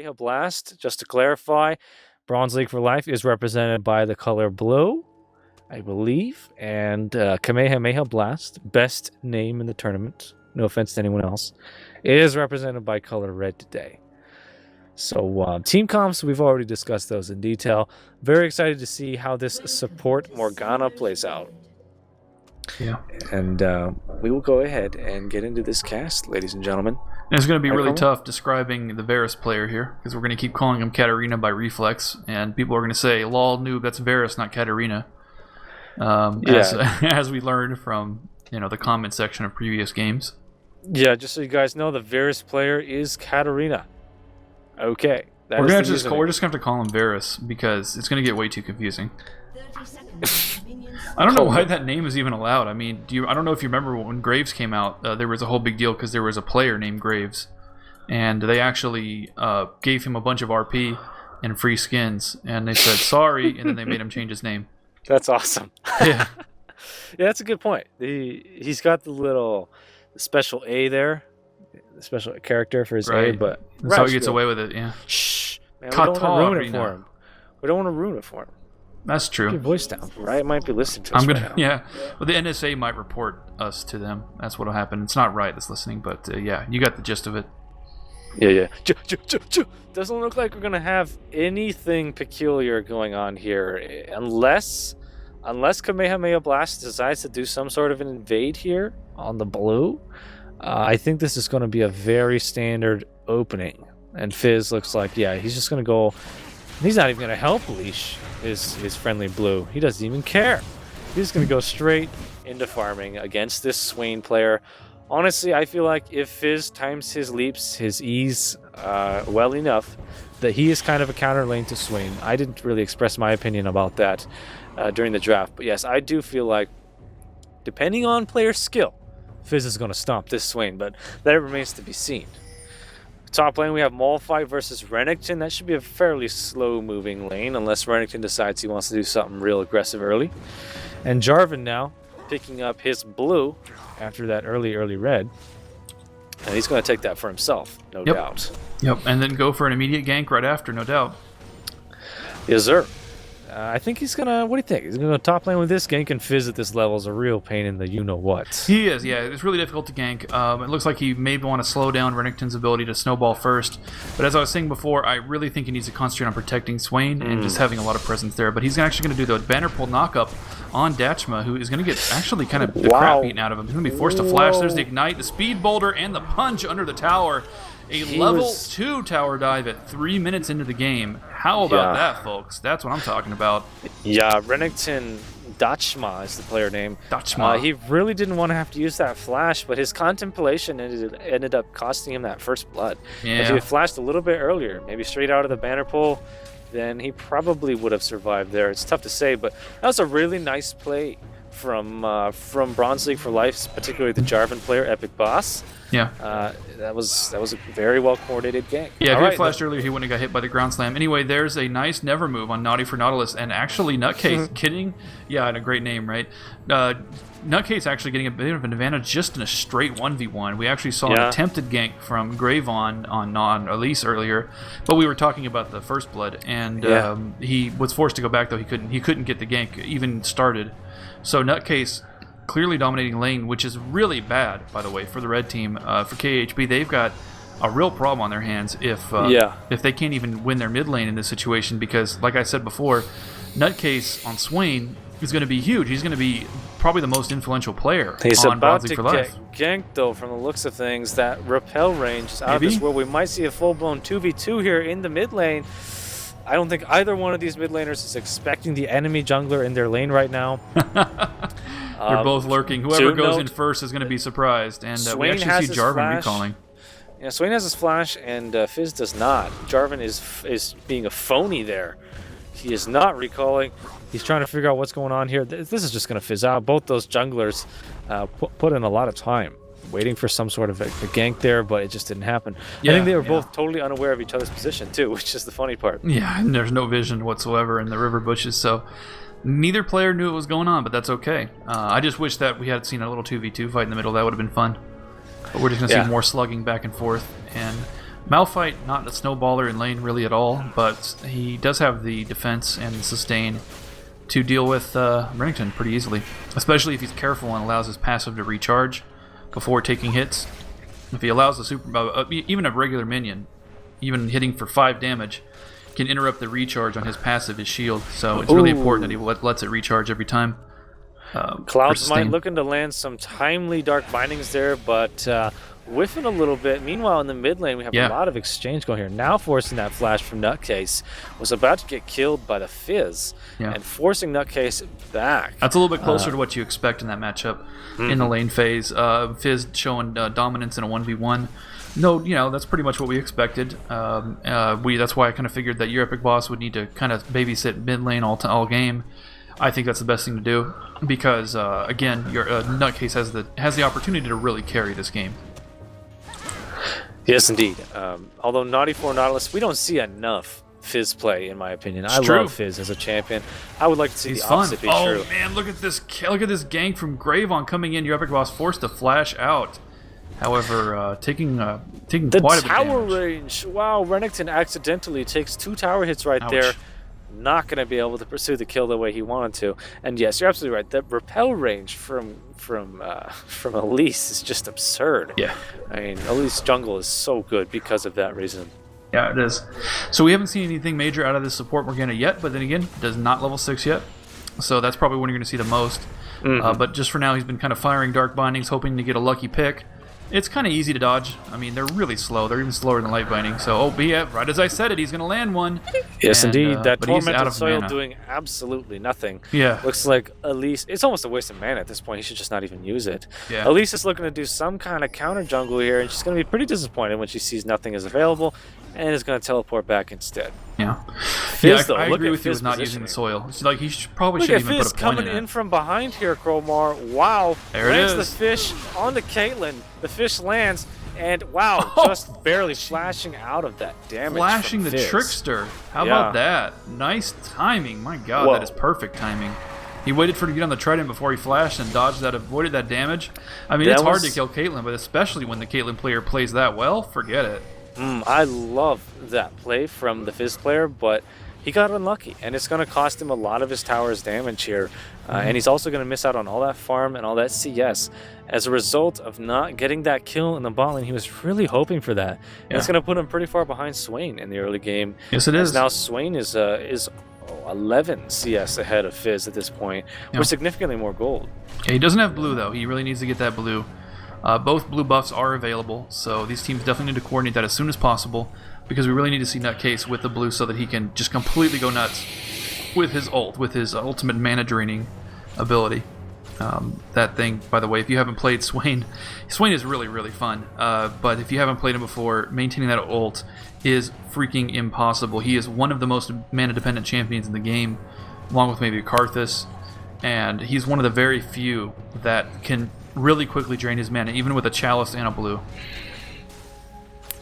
Kamehameha Blast, just to clarify, Bronze League for Life is represented by the color blue, I believe, and Kamehameha Blast, best name in the tournament, no offense to anyone else, is represented by color red today. So team comps, we've already discussed those in detail. Very excited to see how this support Morgana plays out. Yeah. And we will go ahead and get into this cast, ladies and gentlemen. And it's going to be really tough describing the Varus player here, because we're going to keep calling him Katarina by reflex, and people are going to say, lol, noob, that's Varus, not Katarina. As we learned from the comment section of previous games. Yeah, just so you guys know, the Varus player is Katarina. Okay. We're just going to have to call him Varus, because it's going to get way too confusing. I don't know why that name is even allowed. I mean, I don't know if you remember when Graves came out, there was a whole big deal because there was a player named Graves, and they actually gave him a bunch of RP and free skins, and they said sorry, and then they made him change his name. That's awesome. Yeah. Yeah, that's a good point. He's got the little special A there, the special character for his A, but that's how he gets away with it. Yeah. Shh, man, we don't want to ruin it for him. We don't want to ruin it for him. That's true. Keep your voice down, right? It might be listening to us right now. Yeah, but the NSA might report us to them. That's what'll happen. It's not Riot that's listening, but yeah, you got the gist of it. Yeah. Doesn't look like we're gonna have anything peculiar going on here, unless Kamehameha Blast decides to do some sort of an invade here on the blue. I think this is going to be a very standard opening, and Fizz looks like he's just gonna go. He's not even going to help leash his friendly blue. He doesn't even care. He's going to go straight into farming against this Swain player. Honestly, I feel like if Fizz times his leaps, his E's well enough, that he is kind of a counter lane to Swain. I didn't really express my opinion about that during the draft. But yes, I do feel like, depending on player skill, Fizz is going to stomp this Swain. But that remains to be seen. Top lane, we have Malphite versus Renekton. That should be a fairly slow-moving lane, unless Renekton decides he wants to do something real aggressive early. And Jarvan now, picking up his blue after that early red. And he's going to take that for himself, no doubt. Yep, and then go for an immediate gank right after, no doubt. Yes, sir. I think he's going to... What do you think? He's going to go top lane with this? Gank and Fizz at this level is a real pain in the you-know-what. He is, yeah. It's really difficult to gank. It looks like he may want to slow down Renekton's ability to snowball first. But as I was saying before, I really think he needs to concentrate on protecting Swain and just having a lot of presence there. But he's actually going to do the banner pull knockup on Dachma, who is going to get actually kind of the crap beaten out of him. He's going to be forced to flash. There's the Ignite, the Speed Boulder, and the punch under the tower. Level 2 tower dive at 3 minutes into the game. How about that, folks? That's what I'm talking about. Yeah, Renekton Dachma is the player name. Dachma. He really didn't want to have to use that flash, but his contemplation ended up costing him that first blood. Yeah. If he had flashed a little bit earlier, maybe straight out of the banner pull, then he probably would have survived there. It's tough to say, but that was a really nice play from Bronze League for Life, particularly the Jarvan player, Epic Boss. Yeah. That was a very well coordinated gank. Yeah, if he had flashed earlier, he wouldn't have got hit by the ground slam. Anyway, there's a nice never move on Naughty for Nautilus, and actually Nutcase, kidding? Yeah, and a great name, right? Nutcase actually getting a bit of an advantage just in a straight 1v1. We actually saw an attempted gank from Gravon on Elise earlier, but we were talking about the first blood, and he was forced to go back, though he couldn't get the gank even started. So Nutcase clearly dominating lane, which is really bad, by the way, for the red team. For KHB, they've got a real problem on their hands if they can't even win their mid lane in this situation, because, like I said before, Nutcase on Swain is going to be huge. He's going to be probably the most influential player on Bronze League for Life. He's about to get ganked, though, from the looks of things. That repel range is out of this world. We might see a full-blown 2v2 here in the mid lane. I don't think either one of these mid laners is expecting the enemy jungler in their lane right now. They're both lurking. Whoever goes in first is going to be surprised. And we actually see Jarvan recalling. Yeah, Swain has his flash, and Fizz does not. Jarvan is being a phony there. He is not recalling. He's trying to figure out what's going on here. This is just going to fizz out. Both those junglers put in a lot of time waiting for some sort of a gank there, but it just didn't happen. I think they were both totally unaware of each other's position, too, which is the funny part. Yeah, and there's no vision whatsoever in the river bushes, so neither player knew what was going on, but that's okay. I just wish that we had seen a little 2v2 fight in the middle. That would have been fun. But we're just going to see more slugging back and forth. And Malphite, not a snowballer in lane really at all, but he does have the defense and the sustain to deal with Renekton pretty easily, especially if he's careful and allows his passive to recharge before taking hits. If he allows the super, even a regular minion, even hitting for 5 damage, can interrupt the recharge on his passive, his shield. So it's really important that he lets it recharge every time. Cloud's Might looking to land some timely Dark Bindings there, but whiffing a little bit. Meanwhile, in the mid lane, we have a lot of exchange going here. Now forcing that flash from Nutcase. Was about to get killed by the Fizz, and forcing Nutcase back. That's a little bit closer to what you expect in that matchup in the lane phase. Fizz showing dominance in a 1v1. No, that's pretty much what we expected. That's why I kind of figured that your Epic Boss would need to kind of babysit mid lane all game. I think that's the best thing to do because, again, your Nutcase has the opportunity to really carry this game. Yes, indeed. Although Naughty for Nautilus, we don't see enough Fizz play, in my opinion. I love Fizz as a champion. I would like to see the opposite be true. Oh man, look at this gank from Gravon coming in. Your Epic Boss forced to flash out. However, taking quite a bit of damage. The tower range. Wow, Renekton accidentally takes 2 tower hits right there. Not going to be able to pursue the kill the way he wanted to. And yes, you're absolutely right. The repel range from Elise is just absurd. Yeah. I mean, Elise jungle is so good because of that reason. Yeah, it is. So we haven't seen anything major out of this support Morgana yet, but then again, it does not level 6 yet. So that's probably when you're going to see the most. But just for now, he's been kind of firing Dark Bindings, hoping to get a lucky pick. It's kind of easy to dodge. I mean, they're really slow. They're even slower than Light Binding. So, right as I said it, he's going to land one. Yes, indeed. That but he's out Tormented of Soil mana. doing absolutely nothing. Yeah. Looks like Elise... It's almost a waste of mana at this point. He should just not even use it. Yeah. Elise is looking to do some kind of counter jungle here, and she's going to be pretty disappointed when she sees nothing is available, and is going to teleport back instead. Yeah. Fizz, though, I look agree at with you Fizz with not using the soil. It's like he probably look shouldn't at even Fizz put a point coming in in from behind here, Crowmar. Wow. There it Lands is. the fish onto Caitlyn. The fish lands, and wow, just barely flashing out of that damage. Flashing from the Fizz. Trickster. How about that? Nice timing. My God, that is perfect timing. He waited for her to get on the Trident before he flashed and dodged that, avoided that damage. I mean, it's hard to kill Caitlyn, but especially when the Caitlyn player plays that well, forget it. I love that play from the Fizz player, but he got unlucky, and it's going to cost him a lot of his tower's damage here. And he's also going to miss out on all that farm and all that CS as a result of not getting that kill in the bot lane. He was really hoping for that. And it's going to put him pretty far behind Swain in the early game. Yes, it is. Now Swain is 11 CS ahead of Fizz at this point, with significantly more gold. Yeah, he doesn't have blue, though. He really needs to get that blue. Both blue buffs are available, so these teams definitely need to coordinate that as soon as possible, because we really need to see Nutcase with the blue so that he can just completely go nuts with his ult, with his ultimate mana draining ability. That thing, by the way, if you haven't played Swain is really, really fun. But if you haven't played him before, maintaining that ult is freaking impossible. He is one of the most mana-dependent champions in the game, along with maybe Karthus, and he's one of the very few that can really quickly drain his mana, even with a Chalice and a blue.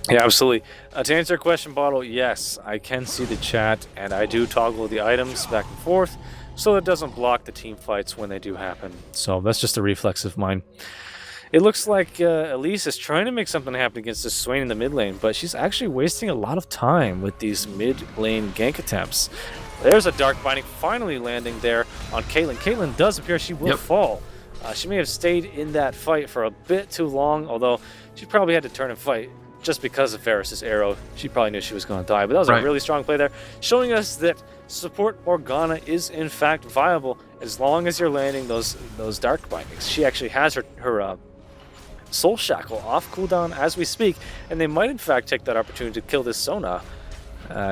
Yeah, absolutely. To answer your question, Bottle, yes, I can see the chat, and I do toggle the items back and forth so it doesn't block the team fights when they do happen. So that's just a reflex of mine. It looks like Elise is trying to make something happen against this Swain in the mid lane, but she's actually wasting a lot of time with these mid lane gank attempts. There's a Dark Binding finally landing there on Caitlyn. Caitlyn does appear she will fall. She may have stayed in that fight for a bit too long, although she probably had to turn and fight just because of Varus' arrow. She probably knew she was going to die, but that was a really strong play there, showing us that support Morgana is in fact viable as long as you're landing those Dark Bindings. She actually has her Soul Shackle off cooldown as we speak, and they might in fact take that opportunity to kill this Sona.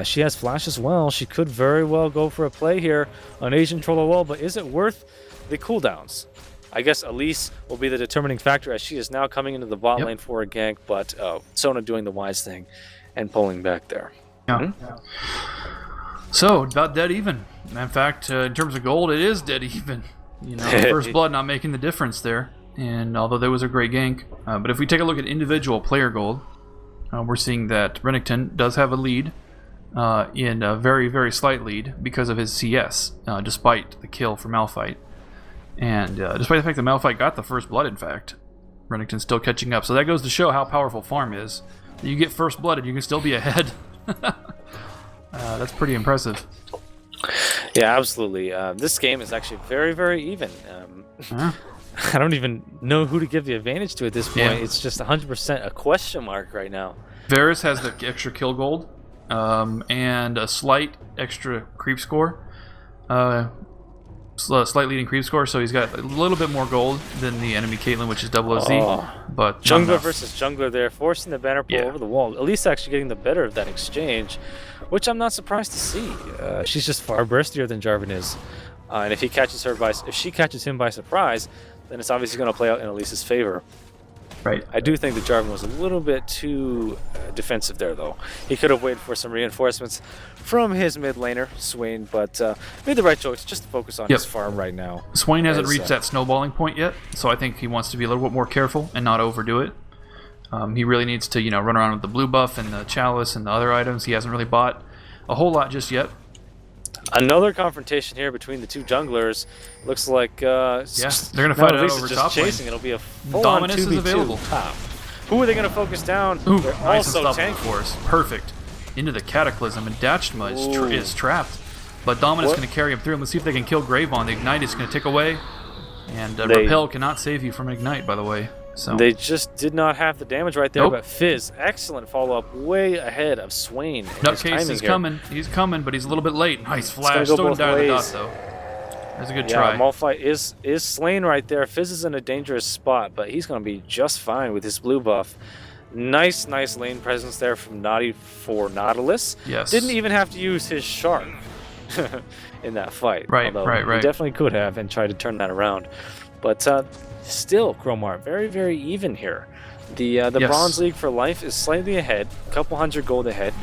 She has flash as well. She could very well go for a play here on Asian Troll, but is it worth the cooldowns? I guess Elise will be the determining factor as she is now coming into the bot lane for a gank, but Sona doing the wise thing and pulling back there. Yeah. So, about dead even. In fact, in terms of gold, it is dead even. First blood not making the difference there. And although there was a great gank, but if we take a look at individual player gold, we're seeing that Renekton does have a lead, in a very, very slight lead because of his CS, despite the kill for Malphite. And despite the fact that Malphite got the first blood, in fact, Renekton's still catching up. So that goes to show how powerful farm is You get first blooded, you can still be ahead. That's pretty impressive. Yeah, absolutely. This game is actually very, very even. I don't even know who to give the advantage to at this point. Yeah. It's just 100% a question mark right now. Varus has the extra kill gold and a slight extra creep score. Slight leading creep score, so he's got a little bit more gold than the enemy Caitlyn, which is double OZ. But jungler versus jungler there, forcing the banner pull Yeah. over the wall. At least actually getting the better of that exchange, which I'm not surprised to see. She's just far burstier than Jarvan is, and if she catches him by surprise, then it's obviously going to play out in Elise's favor. Right. I do think that Jarvan was a little bit too defensive there, though. He could have waited for some reinforcements from his mid laner, Swain, but made the right choice just to focus on his farm right now. Swain hasn't reached that snowballing point yet, so I think he wants to be a little bit more careful and not overdo it. He really needs to, run around with the blue buff and the chalice and the other items. He hasn't really bought a whole lot just yet. Another confrontation here between the two junglers. Looks like they're gonna fight it out over top lane. It'll be a full Dominus is available. Top. Who are they gonna focus down? Ooh, They're nice also unstoppable force. Perfect. Into the Cataclysm, and Dachshma is trapped. But Dominus is going to carry him through. Let's see if they can kill Gravon. The Ignite is going to tick away. And Repel cannot save you from an Ignite, by the way. So they just did not have the damage right there. Nope. But Fizz, excellent follow-up, way ahead of Swain. Nutcase is coming. He's coming, but he's a little bit late. Nice flash. Still down the dot, though. That's a good try. Malphite is slain right there. Fizz is in a dangerous spot, but he's going to be just fine with his blue buff. Nice lane presence there from Naughty for Nautilus. Yes. Didn't even have to use his shark in that fight. Right. He definitely could have and tried to turn that around. But still, Cromar, very, very even here. The Bronze League for Life is slightly ahead, a couple hundred gold ahead.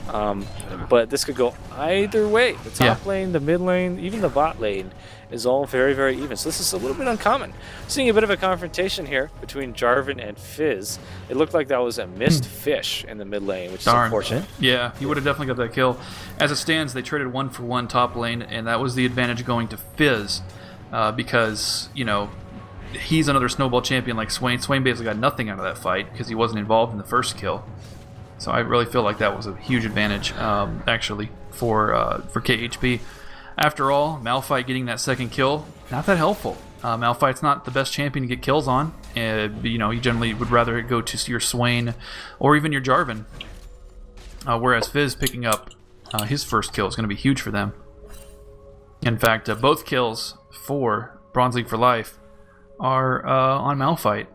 But this could go either way. The top lane, the mid lane, even the bot lane is all very, very even. So this is a little bit uncommon. Seeing a bit of a confrontation here between Jarvan and Fizz. It looked like that was a missed fish in the mid lane, which is unfortunate. Yeah, he would have definitely got that kill. As it stands, they traded 1-for-1 top lane, and that was the advantage going to Fizz because, he's another snowball champion like Swain. Swain basically got nothing out of that fight because he wasn't involved in the first kill. So I really feel like that was a huge advantage, actually, for KHP. After all, Malphite getting that second kill, not that helpful. Malphite's not the best champion to get kills on. You generally would rather go to your Swain or even your Jarvan. Whereas Fizz picking up his first kill is going to be huge for them. In fact, both kills for Bronze League for Life are on Malphite.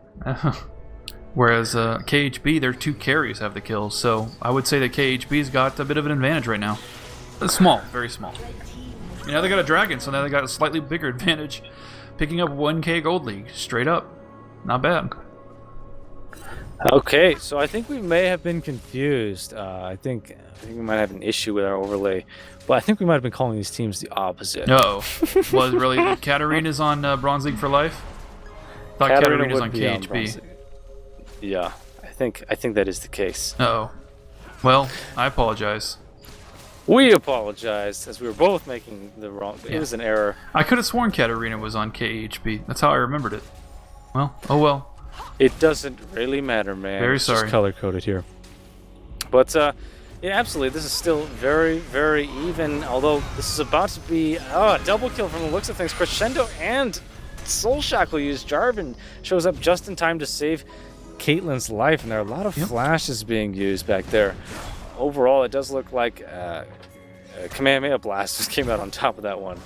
Whereas KHB, their two carries have the kills, so I would say that KHB's got a bit of an advantage right now. It's small, very small. Now they got a dragon, so now they got a slightly bigger advantage. Picking up 1k Gold League, straight up. Not bad. Okay, so I think we may have been confused. I think we might have an issue with our overlay, but I think we might have been calling these teams the opposite. Uh-oh. Was really Katarina's on Bronze League for Life? Thought Katarina's on KHB. Yeah, I think that is the case. Uh-oh. Well, I apologize. We apologize, as we were both making the wrong... It was an error. I could have sworn Katarina was on KHB. That's how I remembered it. Well, oh well. It doesn't really matter, man. Very sorry. Just color-coded here. But, yeah, absolutely. This is still very, very even, although this is about to be a double kill from the looks of things. Crescendo and Soul Shackle used. Jarvan shows up just in time to save Caitlyn's life, and there are a lot of flashes being used back there. Overall, it does look like Kamehameha Blast just came out on top of that one.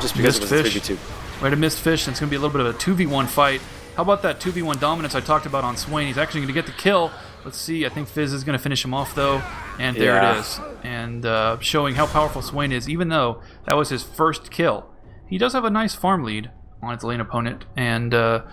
Just because it was a 3v2. Right, a missed fish, and it's going to be a little bit of a 2v1 fight. How about that 2v1 dominance I talked about on Swain? He's actually going to get the kill. Let's see. I think Fizz is going to finish him off, though. And there it is. And showing how powerful Swain is, even though that was his first kill. He does have a nice farm lead on his lane opponent, and that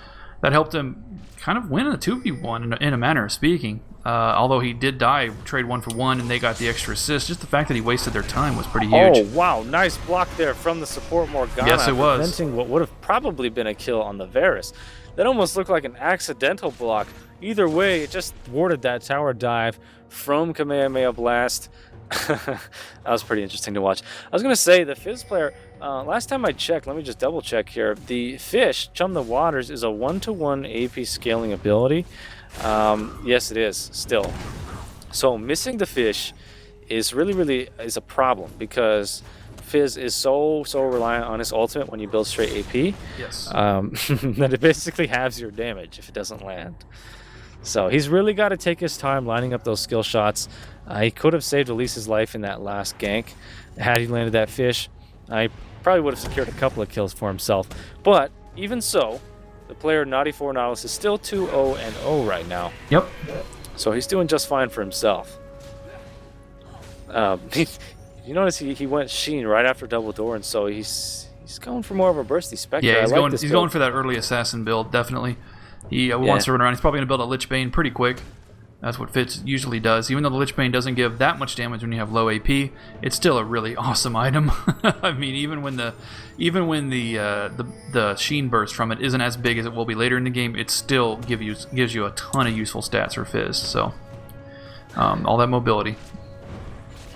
helped him kind of win a 2v1 in a manner of speaking. Although he did die, trade 1-for-1, and they got the extra assist. Just the fact that he wasted their time was pretty huge. Oh, wow. Nice block there from the support Morgana. Yes, it was. Preventing what would have probably been a kill on the Varus. That almost looked like an accidental block. Either way, it just thwarted that tower dive from Kamehameha Blast. That was pretty interesting to watch. I was gonna say the Fizz player. Last time I checked, let me just double check here. The Fish Chum the Waters is a 1-to-1 AP scaling ability. Yes, it is still. So missing the Fish is really is a problem because Fizz is so reliant on his ultimate when you build straight AP. Yes. That it basically halves your damage if it doesn't land. So he's really got to take his time lining up those skill shots. He could have saved Elise's life in that last gank. Had he landed that Fish, he probably would have secured a couple of kills for himself. But even so, the player Naughty4 Nautilus is still 2-0-0 right now. Yep. So he's doing just fine for himself. You notice he went Sheen right after double door, and so he's going for more of a bursty Spectre. Yeah, he's he's going for that early assassin build, definitely. He wants to run around. He's probably going to build a Lich Bane pretty quick. That's what Fizz usually does. Even though the Lich Bane doesn't give that much damage when you have low AP, it's still a really awesome item. I mean, even when the Sheen burst from it isn't as big as it will be later in the game, it still gives you a ton of useful stats for Fizz. So all that mobility.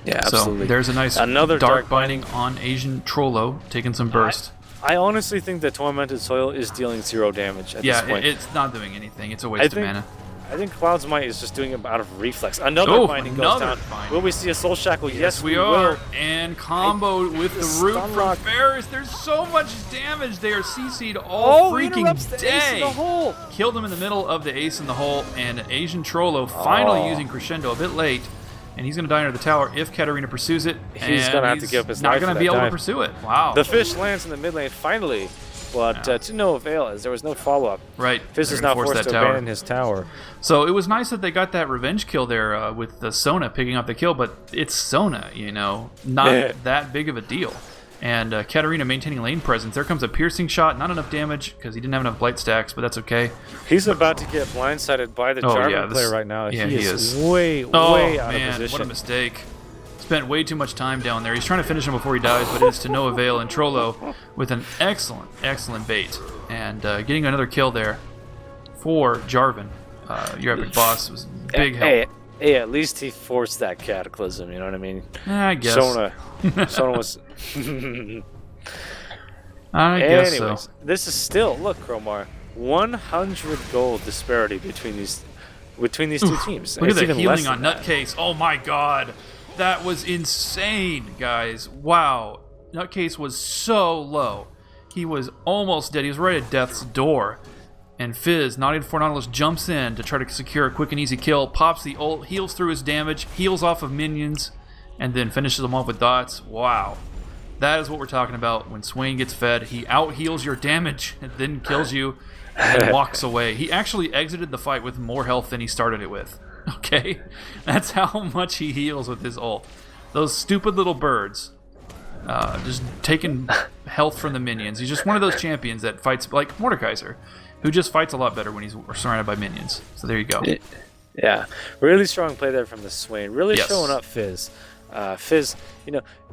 Yeah, absolutely. So there's a nice Another dark binding on Asian Trollo, taking some burst. I honestly think that Tormented Soil is dealing 0 damage at this point. It's not doing anything. It's a waste of mana. I think Cloud's Might is just doing it out of reflex. Another binding goes down. Binding. Will we see a Soul Shackle? Yes, we are. Will. And combo with the root from Ferris. There's so much damage there. CC'd all freaking the ace in the hole. Killed him in the middle of the ace in the hole. And Asian Trollo finally using Crescendo a bit late. And he's going to die under the tower if Katarina pursues it. He's going to have to give up his life. life. Not going to be able to pursue it. Wow. The Fish lands in the mid lane finally, but to no avail as there was no follow-up. Right. Fizz is now forced to abandon his tower. So it was nice that they got that revenge kill there with the Sona picking up the kill, but it's Sona, not that big of a deal. And Katarina maintaining lane presence. There comes a piercing shot, not enough damage because he didn't have enough blight stacks, but that's okay. He's about to get blindsided by the Jarvan player right now. Yeah, he is way out of position. What a mistake. Spent way too much time down there. He's trying to finish him before he dies, but it's to no avail. And Trollo with an excellent bait. And getting another kill there for Jarvan. Your epic boss was big help. Hey, at least he forced that Cataclysm, you know what I mean? I guess. Sona was... I guess so. This is still, look, Cromar, 100 gold disparity between these two teams. Look at the healing on Nutcase. Oh my god. That was insane, guys. Wow. Nutcase was so low. He was almost dead. He was right at death's door. And Fizz, Naughty4 Nautilus, jumps in to try to secure a quick and easy kill, pops the ult, heals through his damage, heals off of minions, and then finishes them off with dots. Wow. That is what we're talking about. When Swain gets fed, he out-heals your damage, and then kills you, and then walks away. He actually exited the fight with more health than he started it with. Okay? That's how much he heals with his ult. Those stupid little birds, just taking health from the minions. He's just one of those champions that fights like Mordekaiser, who just fights a lot better when he's surrounded by minions. So there you go. Yeah, really strong play there from the Swain. Really showing up Fizz. Fizz,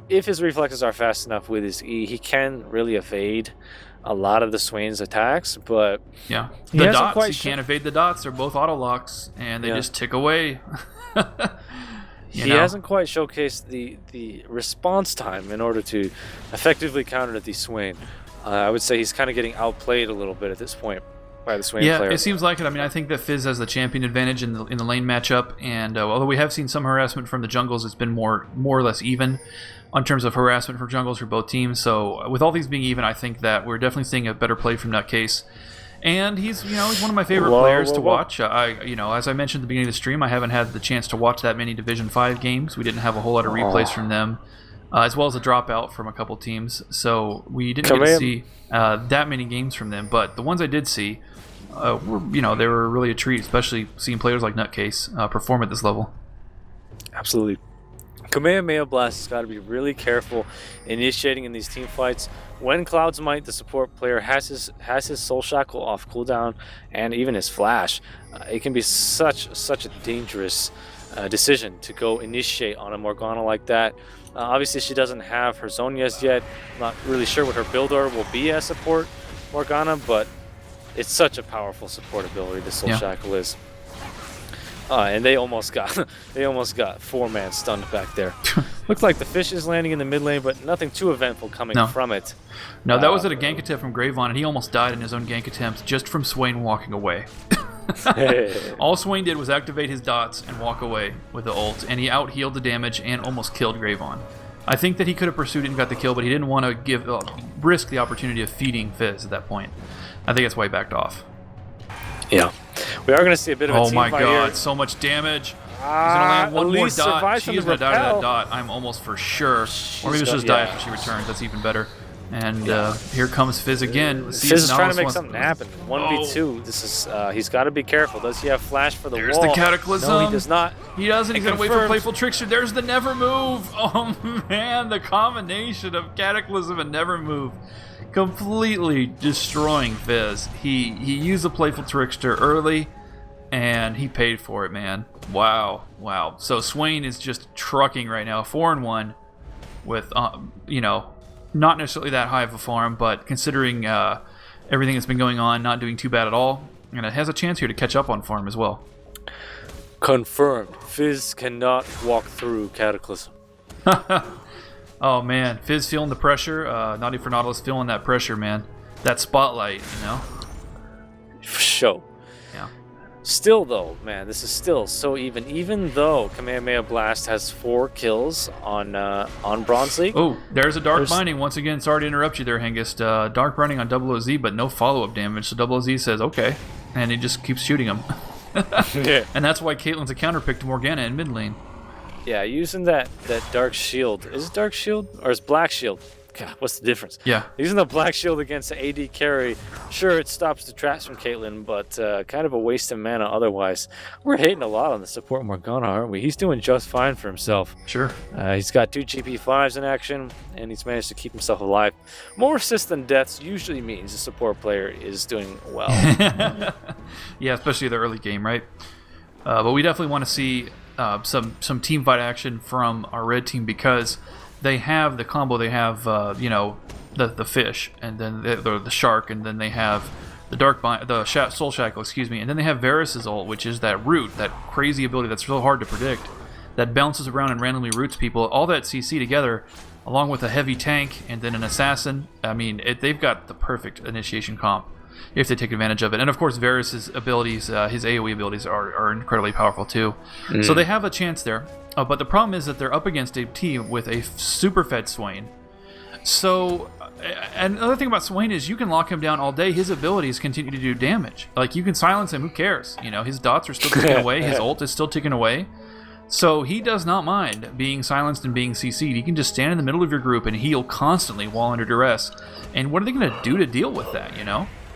if his reflexes are fast enough with his E, he can really evade a lot of the Swain's attacks, but... Yeah, the dots, he can't evade the dots. They're both auto locks, and they just tick away. He hasn't quite showcased the response time in order to effectively counter the Swain. I would say he's kind of getting outplayed a little bit at this point by the Swain player. Yeah, it seems like it. I mean, I think that Fizz has the champion advantage in the lane matchup, and although we have seen some harassment from the jungles, it's been more or less even in terms of harassment from jungles for both teams. So with all these being even, I think that we're definitely seeing a better play from Nutcase. And he's one of my favorite players to watch. As I mentioned at the beginning of the stream, I haven't had the chance to watch that many Division 5 games. We didn't have a whole lot of replays from them, as well as a dropout from a couple teams. So we didn't get to see that many games from them. But the ones I did see, they were really a treat, especially seeing players like Nutcase perform at this level. Absolutely. Kamehameha Blast has got to be really careful initiating in these team fights. When Cloud's Might, the support player, has his Soul Shackle off cooldown and even his Flash, it can be such a dangerous decision to go initiate on a Morgana like that. Obviously, she doesn't have her Zonias yet. I'm not really sure what her build order will be as support Morgana, but it's such a powerful support ability, the Soul Shackle is. And they almost got 4-man stunned back there. Looked like the fish is landing in the mid lane, but nothing too eventful coming from it. No, that was at a gank attempt from Gravon, and he almost died in his own gank attempt just from Swain walking away. All Swain did was activate his dots and walk away with the ult, and he out-healed the damage and almost killed Gravon. I think that he could have pursued it and got the kill, but he didn't want to risk the opportunity of feeding Fizz at that point. I think that's why he backed off. Yeah. We are going to see a bit of a team fight fight here. Oh my god, so much damage. He's going to land one more dot. She's going to die to that dot, I'm almost for sure. Or maybe just die after she returns. That's even better. And here comes Fizz again. Fizz is trying to make something happen. 1v2. This is he's got to be careful. Does he have flash for the There's wall? There's the Cataclysm. No, he does not. He doesn't. He's going to wait for Playful Trickster. There's the Never Move. Oh, man. The combination of Cataclysm and Never Move completely destroying Fizz. He used the Playful Trickster early, and he paid for it, man. Wow. So Swain is just trucking right now. 4-1 with, not necessarily that high of a farm, but considering everything that's been going on, not doing too bad at all, and it has a chance here to catch up on farm as well. Confirmed. Fizz cannot walk through Cataclysm. Oh man, Fizz feeling the pressure. Naughty for Nautilus feeling that pressure, man. That spotlight, For sure. Yeah. Still though, man, this is still so even. Even though Kamehameha Blast has 4 kills on Bronze League. Oh, there's a Dark Binding once again. Sorry to interrupt you there, Hengist. Dark Binding on OOZ, but no follow-up damage. So OOZ says okay, and he just keeps shooting him. Yeah. And that's why Caitlyn's a counterpick to Morgana in mid lane. Yeah, using that Dark Shield. Is it Dark Shield or is Black Shield? God, what's the difference? Yeah. Using the Black Shield against the AD carry, sure, it stops the traps from Caitlyn, but kind of a waste of mana otherwise. We're hating a lot on the support Morgana, aren't we? He's doing just fine for himself. Sure. He's got 2 GP5s in action, and he's managed to keep himself alive. More assists than deaths usually means the support player is doing well. Yeah, especially the early game, right? But we definitely want to see some team fight action from our red team because they have the combo. They have the fish, and then the shark, and then they have the soul shackle, and then they have Varus' ult, which is that root, that crazy ability that's so hard to predict, that bounces around and randomly roots people. All that CC together, along with a heavy tank and then an assassin. I mean, they've got the perfect initiation comp if they take advantage of it. And of course, Varus' abilities, his AoE abilities are incredibly powerful too. So they have a chance there. But the problem is that they're up against a team with a super fed Swain. So, and another thing about Swain is you can lock him down all day. His abilities continue to do damage. Like, you can silence him, who cares? His dots are still ticking away. His ult is still ticking away. So he does not mind being silenced and being CC'd. He can just stand in the middle of your group and heal constantly while under duress. And what are they going to do to deal with that,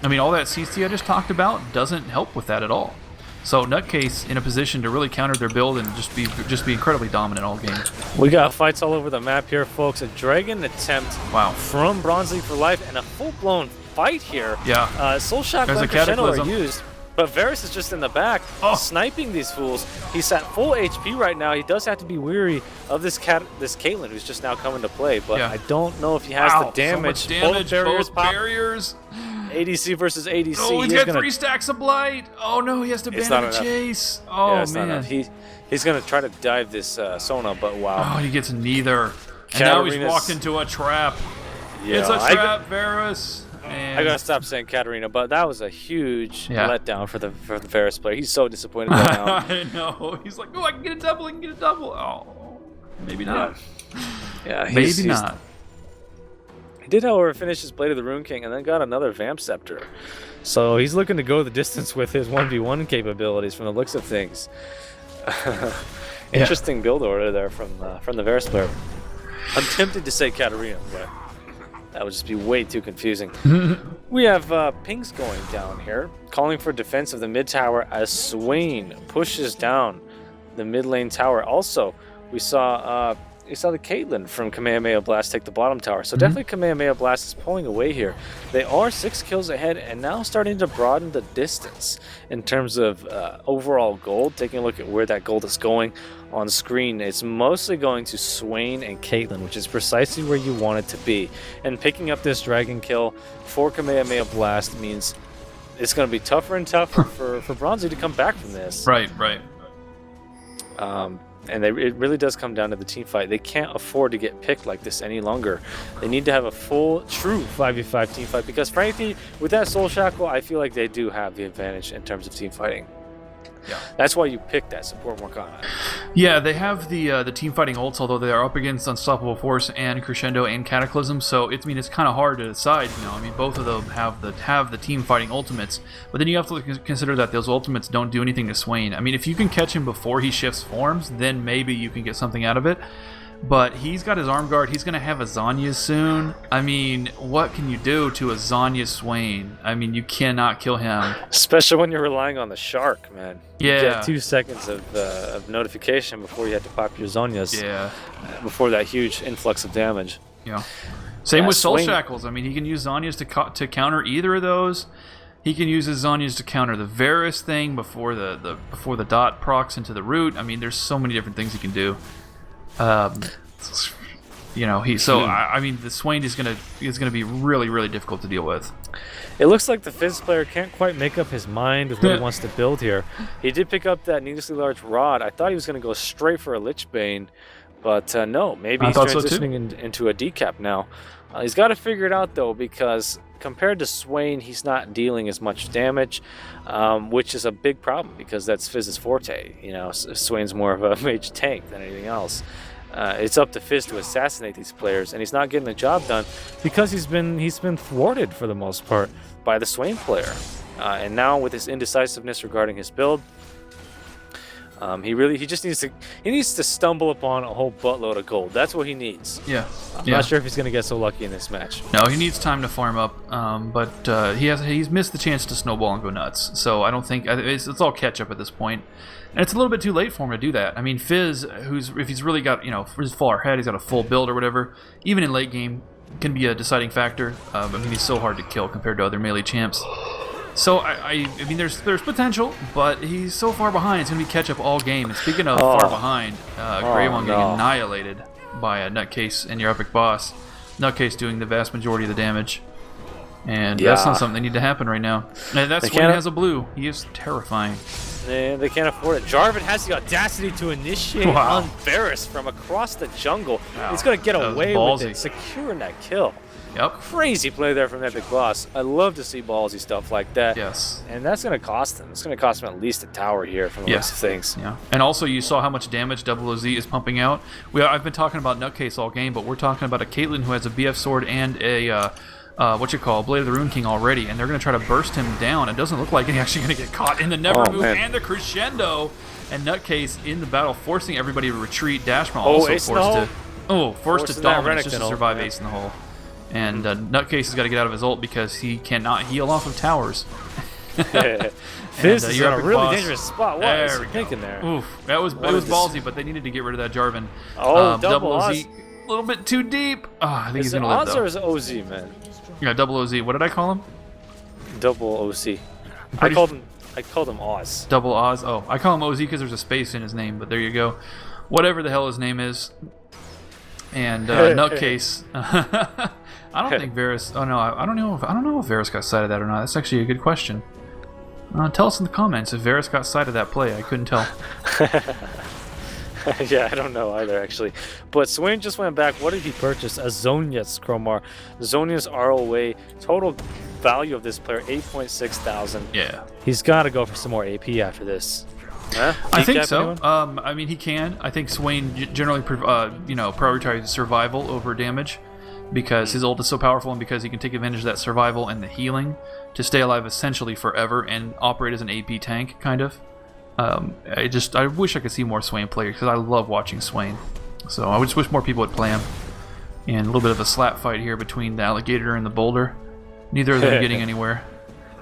I mean, all that CC I just talked about doesn't help with that at all. So Nutcase in a position to really counter their build and just be incredibly dominant all game. We got fights all over the map here, folks. A dragon attempt from Bronze League for life and a full-blown fight here. Yeah. Soul Shackle and Crescendo are used. But Varus is just in the back, sniping these fools. He's at full HP right now. He does have to be weary of this Caitlyn, who's just now coming to play. But I don't know if he has the damage. So much damage. Both barriers. ADC versus ADC. Oh, he's got 3 stacks of blight. Oh no, he has to ban the chase. Oh man. He's gonna try to dive this Sona, but wow. Oh, he gets neither. And now he's walked into a trap. Yeah, it's a trap, Varus. I gotta stop saying Katarina, but that was a huge letdown for the Varus player. He's so disappointed right now. I know. He's like, oh, I can get a double. Oh, maybe not. Yeah, maybe not. He did, however, finish his Blade of the Rune King and then got another Vamp Scepter. So he's looking to go the distance with his 1v1 capabilities from the looks of things. Interesting build order there from the Varus player. I'm tempted to say Katarina, but that would just be way too confusing. We have pings going down here, calling for defense of the mid tower as Swain pushes down the mid lane tower. Also, we saw the Caitlyn from Kamehameha Blast take the bottom tower. So definitely Kamehameha Blast is pulling away here. They are 6 kills ahead and now starting to broaden the distance in terms of overall gold. Taking a look at where that gold is going on screen, it's mostly going to Swain and Caitlyn, which is precisely where you want it to be. And picking up this dragon kill for Kamehameha Blast means it's going to be tougher and tougher for Bronzy to come back from this. Right. And it really does come down to the team fight. They can't afford to get picked like this any longer. They need to have a full, true 5v5 team fight, because frankly, with that Soul Shackle, I feel like they do have the advantage in terms of team fighting. Yeah. That's why you pick that support Morgana. Yeah, they have the team fighting ults, although they are up against Unstoppable Force and Crescendo and Cataclysm, so it's kind of hard to decide. Both of them have the team fighting ultimates, but then you have to consider that those ultimates don't do anything to Swain. If you can catch him before he shifts forms, then maybe you can get something out of it. But he's got his arm guard. He's going to have a Zanya soon. What can you do to a Zanya Swain? You cannot kill him. Especially when you're relying on the Shark, man. Yeah. You get 2 seconds of notification before you had to pop your Zonyas. Yeah. Before that huge influx of damage. Yeah. Same with Soul Swain. Shackles. He can use Zanyas to counter either of those. He can use his Zanyas to counter the Varus thing before the dot procs into the root. There's so many different things he can do. The Swain is gonna be really, really difficult to deal with. It looks like the Fizz player can't quite make up his mind with what he wants to build here. He did pick up that needlessly large rod. I thought he was gonna go straight for a Lich Bane, but no, maybe he's transitioning into a decap now. He's got to figure it out though, because compared to Swain, he's not dealing as much damage, which is a big problem because that's Fizz's forte. Swain's more of a mage tank than anything else. It's up to Fizz to assassinate these players, and he's not getting the job done because he's been thwarted for the most part by the Swain player. And now with his indecisiveness regarding his build, he just needs to stumble upon a whole buttload of gold. That's what he needs. Yeah. I'm not sure if he's gonna get so lucky in this match. No, he needs time to farm up. But he's missed the chance to snowball and go nuts. So I don't think it's all catch up at this point. And it's a little bit too late for him to do that. Fizz, if he's really got he's far ahead, he's got a full build or whatever, even in late game, can be a deciding factor. He's so hard to kill compared to other melee champs. So there's potential, but he's so far behind. It's gonna be catch up all game. And speaking of far behind, Greymon getting annihilated by a Nutcase and your epic boss. Nutcase doing the vast majority of the damage, and that's not something that need to happen right now. And that's when he has a blue. He is terrifying. They can't afford it. Jarvan has the audacity to initiate on Varus from across the jungle. Wow. He's gonna get away with it, securing that kill. Yep. Crazy play there from Epic Boss. I love to see ballsy stuff like that. Yes. And that's going to cost him. It's going to cost him at least a tower here from the looks of things. Yeah. And also you saw how much damage OZ is pumping out. I've been talking about Nutcase all game, but we're talking about a Caitlyn who has a BF sword and a Blade of the Rune King already, and they're going to try to burst him down. It doesn't look like he's actually going to get caught in the never move and the crescendo. And Nutcase in the battle, forcing everybody to retreat. Dashmal also forced to dominate just to survive Ace in the hole. And Nutcase has got to get out of his ult because he cannot heal off of towers. Fizz is in a really dangerous spot. What was he thinking there? Oof, it was ballsy, but they needed to get rid of that Jarvan. Double OZ, a little bit too deep. I think he's gonna live though. Or is it OZ, man? Yeah, double OZ. What did I call him? Double OC. I called him Oz. Double Oz. Oh, I call him OZ because there's a space in his name. But there you go. Whatever the hell his name is. And Nutcase. I don't think Varus. Oh no, I don't know if Varus got sight of that or not. That's actually a good question. Tell us in the comments if Varus got sight of that play. I couldn't tell. Yeah, I don't know either actually. But Swain just went back. What did he purchase? A Zonia's Chromar. Zonia's ROA. Total value of this player 8.6 thousand. Yeah. He's got to go for some more AP after this. Huh? I think so. He can. I think Swain generally prioritizes survival over damage, because his ult is so powerful and because he can take advantage of that survival and the healing to stay alive essentially forever and operate as an AP tank, kind of. I wish I could see more Swain players because I love watching Swain. So I just wish more people would play him. And a little bit of a slap fight here between the Alligator and the Boulder. Neither of them getting anywhere.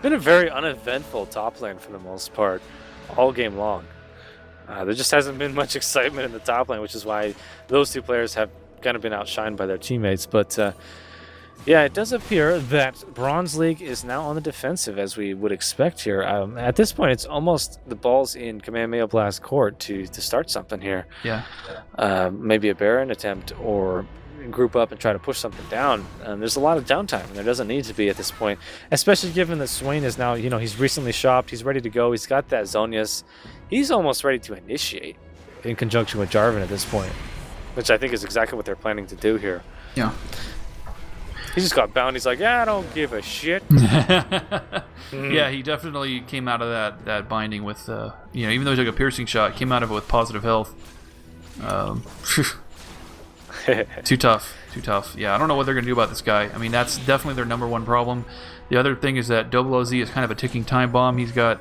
Been a very uneventful top lane for the most part, all game long. There just hasn't been much excitement in the top lane, which is why those two players have kind of been outshined by their teammates. But yeah, it does appear that Bronze League is now on the defensive, as we would expect here. At this point, it's almost the ball's in Kamehameha Blast court to start something here. Yeah. Maybe a Baron attempt or group up and try to push something down. There's a lot of downtime, and there doesn't need to be at this point, especially given that Swain is now, he's recently shopped, he's ready to go, he's got that Zonias, he's almost ready to initiate. in conjunction with Jarvan at this point, which I think is exactly what they're planning to do here. Yeah. He just got bound. He's like, yeah, I don't give a shit. Yeah, he definitely came out of that binding with, even though he took a piercing shot, came out of it with positive health. Too tough. Yeah, I don't know what they're going to do about this guy. I mean, that's definitely their number one problem. The other thing is that OZ is kind of a ticking time bomb. He's got,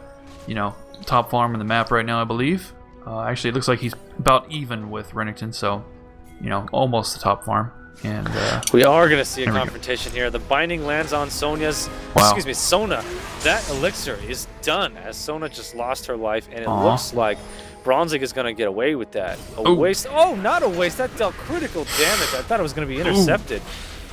top farm on the map right now, I believe. Actually, it looks like he's about even with Renekton, so, almost the top farm. And we are going to see a confrontation here. The binding lands on Sona. That elixir is done as Sona just lost her life, and it looks like Bronzig is going to get away with that. Waste. Oh, not a waste. That dealt critical damage. I thought it was going to be intercepted.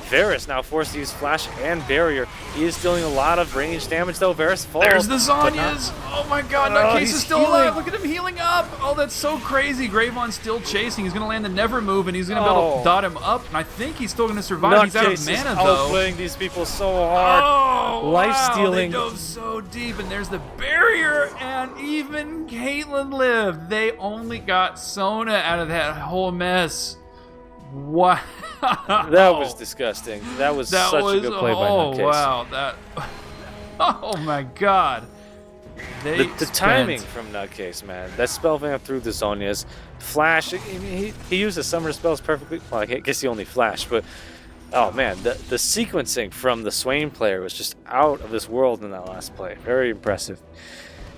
Varus now forced to use Flash and Barrier. He is dealing a lot of range damage, though. Varus falls. There's the Zhonya's. Oh, my God. Nutcase is still alive. Look at him healing up. Oh, that's so crazy. Gravon's still chasing. He's going to land the Never Move, and he's going to be able to dot him up. And I think he's still going to survive. He's out of mana, though. Outplaying these people so hard. Oh, life stealing. They dove so deep, and there's the Barrier, and even Caitlyn lived. They only got Sona out of that whole mess. Wow. That was disgusting. That was such a good play by Nutcase. Oh, wow. Oh, my God. The timing from Nutcase, man. That spell vamp through the Zhonya's. Flash, he used the summoner spells perfectly. Well, I guess he only flashed, but oh, man. The sequencing from the Swain player was just out of this world in that last play. Very impressive.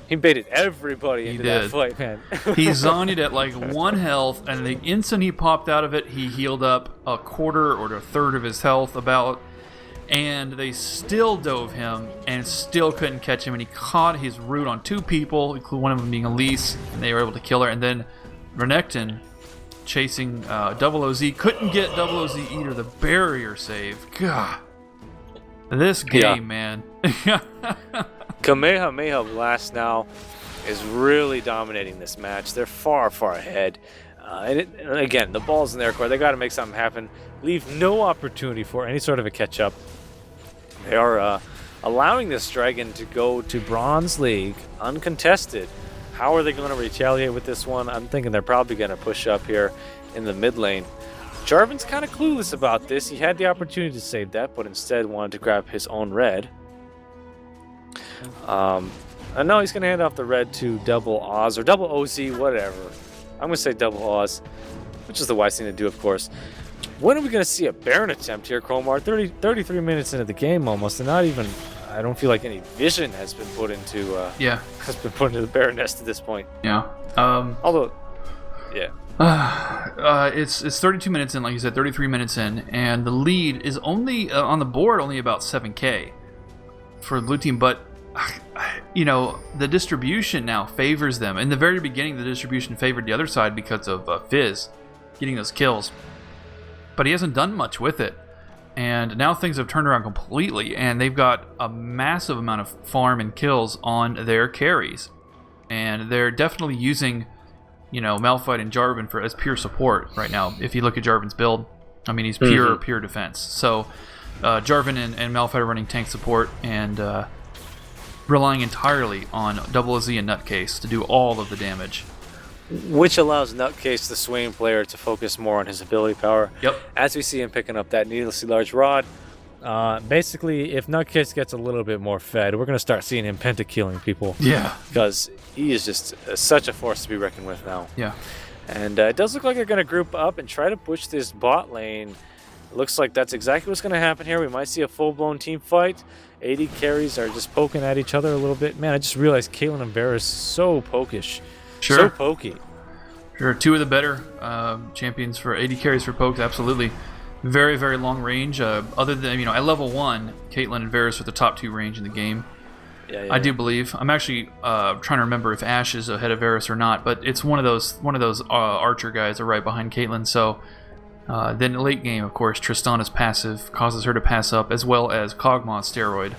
He baited everybody into that fight, man. He Zhonya'd at like 1 health, and the instant he popped out of it, he healed up a quarter or a third of his health about, and they still dove him and still couldn't catch him, and he caught his root on 2 people, including one of them being Elise, and they were able to kill her. And then Renekton chasing OZ, couldn't get OZ either. The Barrier save. God. This game, man. Kamehameha Blast now is really dominating this match. They're far, far ahead. And again, the ball's in their court. They got to make something happen. Leave no opportunity for any sort of a catch-up. They are allowing this dragon to go to Bronze League uncontested. How are they going to retaliate with this one? I'm thinking they're probably going to push up here in the mid lane. Jarvan's kind of clueless about this. He had the opportunity to save that, but instead wanted to grab his own red. And now he's going to hand off the red to Double Oz or Double OZ, whatever. I'm going to say Double Oz, which is the wise thing to do, of course. When are we going to see a Baron attempt here, Chromar? 33 minutes into the game almost, and not even, I don't feel like any vision has been put into the Baron nest at this point. Yeah. Although, yeah. It's 32 minutes in, like you said, 33 minutes in, and the lead is only on the board only about 7K for the blue team, but the distribution now favors them. In the very beginning, the distribution favored the other side because of Fizz getting those kills, but he hasn't done much with it, and now things have turned around completely, and they've got a massive amount of farm and kills on their carries, and they're definitely using Malphite and Jarvan as pure support right now. If you look at Jarvan's build, I mean, he's pure defense. So Jarvan and Malphite are running tank support and relying entirely on OZ and Nutcase to do all of the damage. Which allows Nutcase, the Swain player, to focus more on his ability power. Yep. As we see him picking up that needlessly large rod. Basically, if Nutcase gets a little bit more fed, we're going to start seeing him pentakilling people. Yeah. Because he is just such a force to be reckoned with now. Yeah. And it does look like they're going to group up and try to push this bot lane. Looks like that's exactly what's going to happen here. We might see a full-blown team fight. AD carries are just poking at each other a little bit. Man, I just realized Caitlyn and Varus so pokish. Sure. So pokey. Sure. 2 of the better champions for AD carries for pokes, absolutely. Very, very long range. Other than, at level 1, Caitlyn and Varus are the top 2 range in the game. Yeah, I do believe. I'm actually trying to remember if Ashe is ahead of Varus or not, but it's one of those archer guys are right behind Caitlyn. So then late game, of course, Tristana's passive causes her to pass up, as well as Kog'Maw's steroid.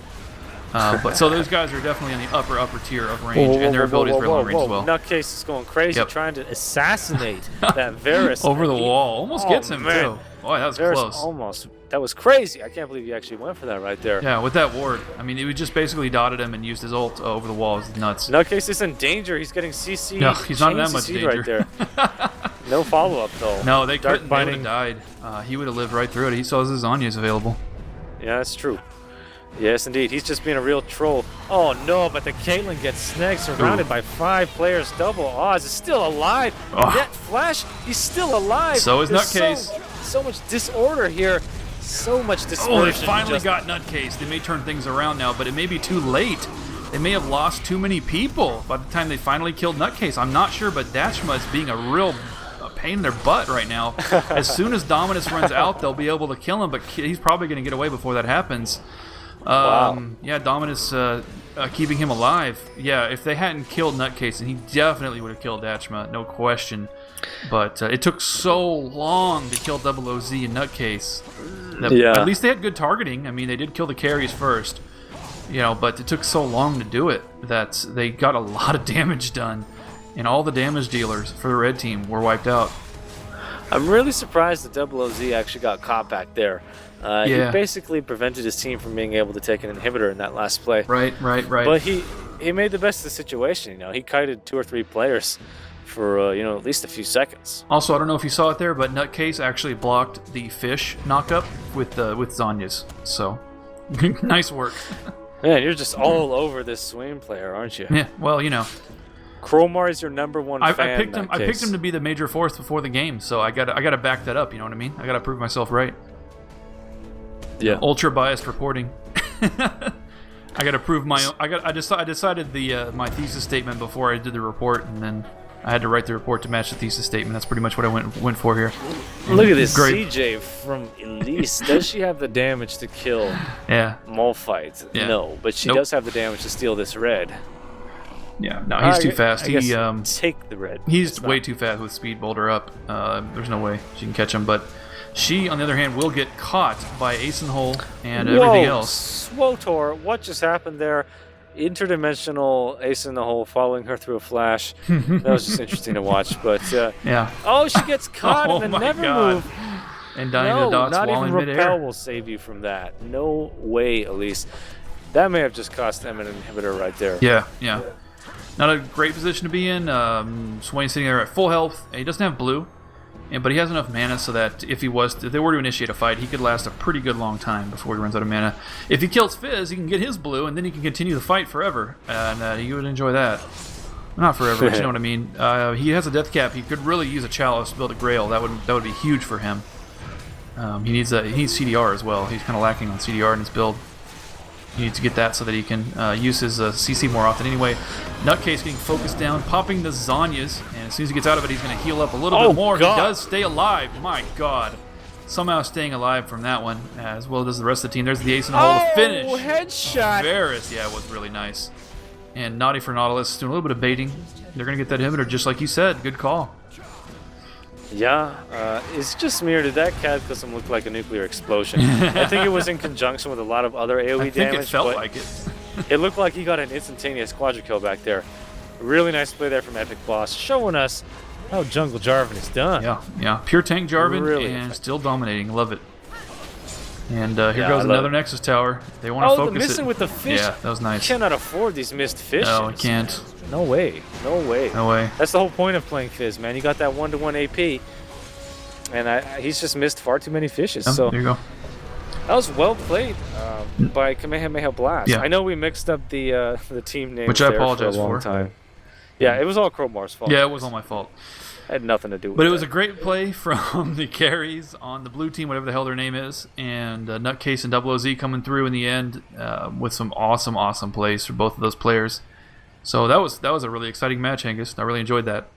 But so those guys are definitely in the upper tier of range, and their abilities are very long range as well. Nutcase is going crazy, trying to assassinate that Varus over the wall. Almost gets him too. Boy, that was Varus close. Almost. That was crazy. I can't believe he actually went for that right there. Yeah, with that ward. I mean, he just basically dotted him and used his ult over the wall. It was nuts. Nutcase is in danger. He's getting CC. No, he's not in that much danger. Right there. No follow-up, though. No, they Dark couldn't. They would have died. He would have lived right through it. He saw his Zanya's available. Yeah, that's true. Yes, indeed. He's just being a real troll. Oh, no, but the Caitlyn gets snagged, surrounded by 5 players. Double Oz is still alive. Oh. That Flash, he's still alive. So is There's Nutcase. So much disorder here. So much dispersion. Oh, they finally got Nutcase. They may turn things around now, but it may be too late. They may have lost too many people by the time they finally killed Nutcase. I'm not sure, but Dashma is being a real pain in their butt right now. As soon as Dominus runs out, they'll be able to kill him, but he's probably going to get away before that happens. Wow. Yeah, Dominus keeping him alive. Yeah, if they hadn't killed Nutcase, then he definitely would have killed Dashma, no question. But it took so long to kill Double OZ and Nutcase. At least they had good targeting. I mean, they did kill the carries first, but it took so long to do it that they got a lot of damage done, and all the damage dealers for the red team were wiped out. I'm really surprised that Double OZ actually got caught back there. He basically prevented his team from being able to take an inhibitor in that last play. Right. But he made the best of the situation. He kited 2 or 3 players for at least a few seconds. Also, I don't know if you saw it there, but Nutcase actually blocked the fish knockup with Zanya's. So, nice work. Man, you're just all over this Swain player, aren't you? Yeah. Well, Crowmar is your #1 fan. I picked him to be the major force before the game, so I gotta back that up. You know what I mean? I gotta prove myself right. Yeah. Ultra biased reporting. I gotta prove my own. I decided my thesis statement before I did the report, and then I had to write the report to match the thesis statement. That's pretty much what I went for here. Look at this CJ from Elise. Does she have the damage to kill Malphite? Yeah. No, but she does have the damage to steal this red. Yeah, no, he's too fast. Take the red. He's way too fast with Speed Boulder up. There's no way she can catch him, but she, on the other hand, will get caught by Ace in Hole and everything else. Swotor, what just happened there? Interdimensional Ace in the Hole following her through a flash. That was just interesting to watch. But yeah. Oh, she gets caught in the never move. And dying to dots not while even in midair. Repel will save you from that. No way, Elise. That may have just cost them an inhibitor right there. Yeah. Not a great position to be in. Swain sitting there at full health. He doesn't have blue, but he has enough mana so that if they were to initiate a fight, he could last a pretty good long time before he runs out of mana. If he kills Fizz, he can get his blue, and then he can continue the fight forever, and he would enjoy that. Not forever, but you know what I mean. He has a death cap. He could really use a Chalice to build a Grail. That would be huge for him. He needs CDR as well. He's kind of lacking on CDR in his build. He needs to get that so that he can use his CC more often. Anyway, Nutcase getting focused down, popping the Zanyas, and as soon as he gets out of it, he's going to heal up a little bit more. God. He does stay alive. My God. Somehow staying alive from that one, as well as the rest of the team. There's the Ace in the Hole to finish. Oh, headshot. Varus, yeah, it was really nice. And Naughty for Nautilus doing a little bit of baiting. They're going to get that inhibitor just like you said. Good call. Yeah, it's just me, or did that Cataclysm look like a nuclear explosion? I think it was in conjunction with a lot of other AoE damage. I think it felt like it. It looked like he got an instantaneous quadra kill back there. Really nice play there from Epic Boss, showing us how Jungle Jarvan is done. Yeah. Pure tank Jarvan Really and still dominating. Love it. And here goes another Nexus Tower. They want to focus the missing with the fish. Yeah, that was nice. You cannot afford these missed fishes. No, I can't. No way. No way. That's the whole point of playing Fizz, man. You got that 1-to-1 AP, and he's just missed far too many fishes. Oh, so there you go. that was well played by Kamehameha Blast. Yeah. I know we mixed up the team names, which I apologize for a long time. Yeah, it was all Crowbar's fault. Yeah, it was all my fault. Had nothing to do with it. But it was a great play from the carries on the blue team, whatever the hell their name is, and Nutcase and Double OZ coming through in the end with some awesome plays for both of those players. So that was a really exciting match, Angus. I really enjoyed that.